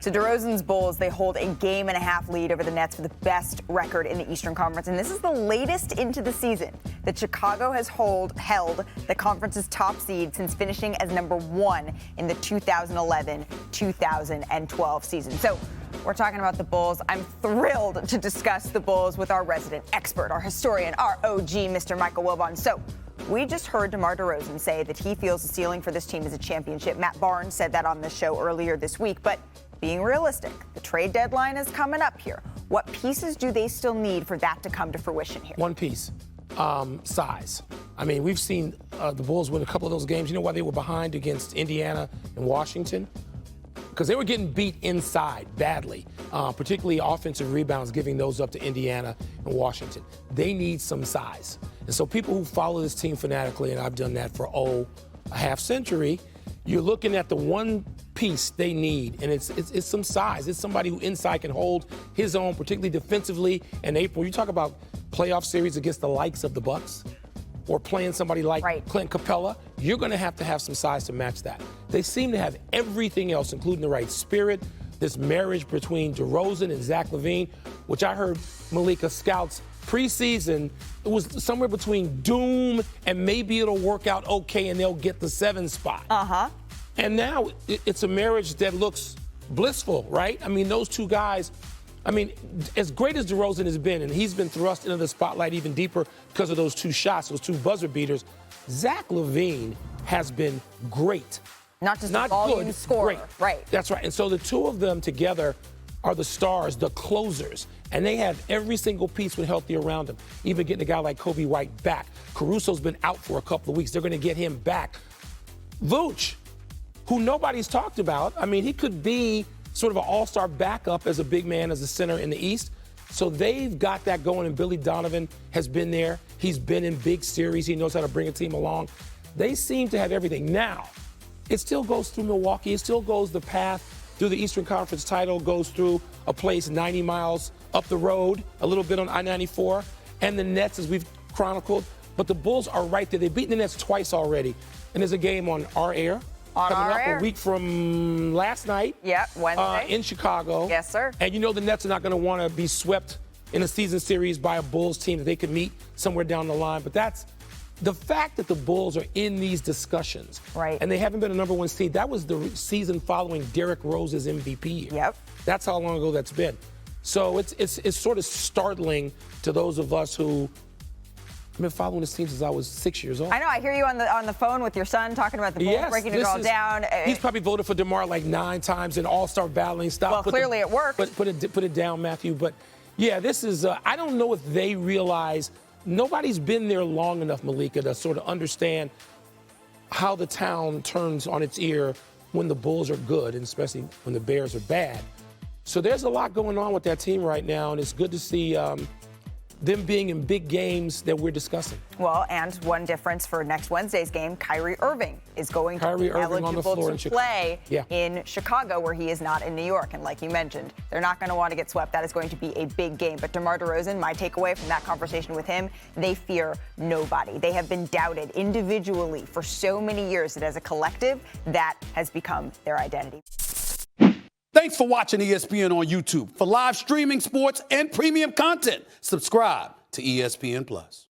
So DeRozan's Bulls, they hold a game-and-a-half lead over the Nets for the best record in the Eastern Conference. And this is the latest into the season that Chicago has held the conference's top seed since finishing as number 1 in the 2011-2012 season. So we're talking about the Bulls. I'm thrilled to discuss the Bulls with our resident expert, our historian, our OG, Mr. Michael Wilbon. So we just heard DeMar DeRozan say that he feels the ceiling for this team is a championship. Matt Barnes said that on the show earlier this week. But being realistic, the trade deadline is coming up here. What pieces do they still need for that to come to fruition here? One piece, size. I mean, we've seen the Bulls win a couple of those games. You know why they were behind against Indiana and Washington? Because they were getting beat inside badly, particularly offensive rebounds, giving those up to Indiana and Washington. They need some size. And so people who follow this team fanatically, and I've done that for, a half century, you're looking at the one piece they need, and it's some size. It's somebody who inside can hold his own, particularly defensively. In April, you talk about playoff series against the likes of the Bucks or playing somebody like Clint Capella, you're going to have some size to match that. They seem to have everything else, including the right spirit, this marriage between DeRozan and Zach LaVine, which I heard Malika scouts preseason, it was somewhere between doom and maybe it'll work out okay and they'll get the 7 spot. And now it's a marriage that looks blissful, right? I mean, those two guys, I mean, as great as DeRozan has been, and he's been thrust into the spotlight even deeper because of those 2 shots, those 2 buzzer beaters, Zach LaVine has been great. Not just a volume scorer. Great. Right. That's right. And so the two of them together are the stars, the closers. And they have every single piece with healthy around them. Even getting a guy like Kobe White back. Caruso's been out for a couple of weeks. They're going to get him back. Vooch, who nobody's talked about. I mean, he could be sort of an all-star backup as a big man, as a center in the East. So they've got that going, and Billy Donovan has been there. He's been in big series. He knows how to bring a team along. They seem to have everything. Now, it still goes through Milwaukee. It still goes the path through the Eastern Conference title, goes through a place 90 miles up the road, a little bit on I-94, and the Nets, as we've chronicled. But the Bulls are right there. They've beaten the Nets twice already. And there's a game on our air. Coming up a week from last night. Yep, Wednesday. In Chicago. Yes, sir. And you know the Nets are not going to want to be swept in a season series by a Bulls team that they could meet somewhere down the line. But that's the fact that the Bulls are in these discussions. Right. And they haven't been a number 1 seed. That was the season following Derrick Rose's MVP year. Yep. That's how long ago that's been. So it's sort of startling to those of us who I've been following this team since I was 6 years old. I know. I hear you on the phone with your son talking about the Bulls, breaking it all down. He's probably voted for DeMar like 9 times in all-star battling stuff. Well, clearly it worked. Put it down, Matthew. But, yeah, this is I don't know if they realize nobody's been there long enough, Malika, to sort of understand how the town turns on its ear when the Bulls are good, and especially when the Bears are bad. So there's a lot going on with that team right now, and it's good to see them being in big games that we're discussing. Well, and one difference for next Wednesday's game, Kyrie Irving is going to be eligible to play in Chicago, where he is not in New York. And like you mentioned, they're not going to want to get swept. That is going to be a big game. But DeMar DeRozan, my takeaway from that conversation with him, they fear nobody. They have been doubted individually for so many years that as a collective, that has become their identity. Thanks for watching ESPN on YouTube. For live streaming, sports, and premium content, subscribe to ESPN+.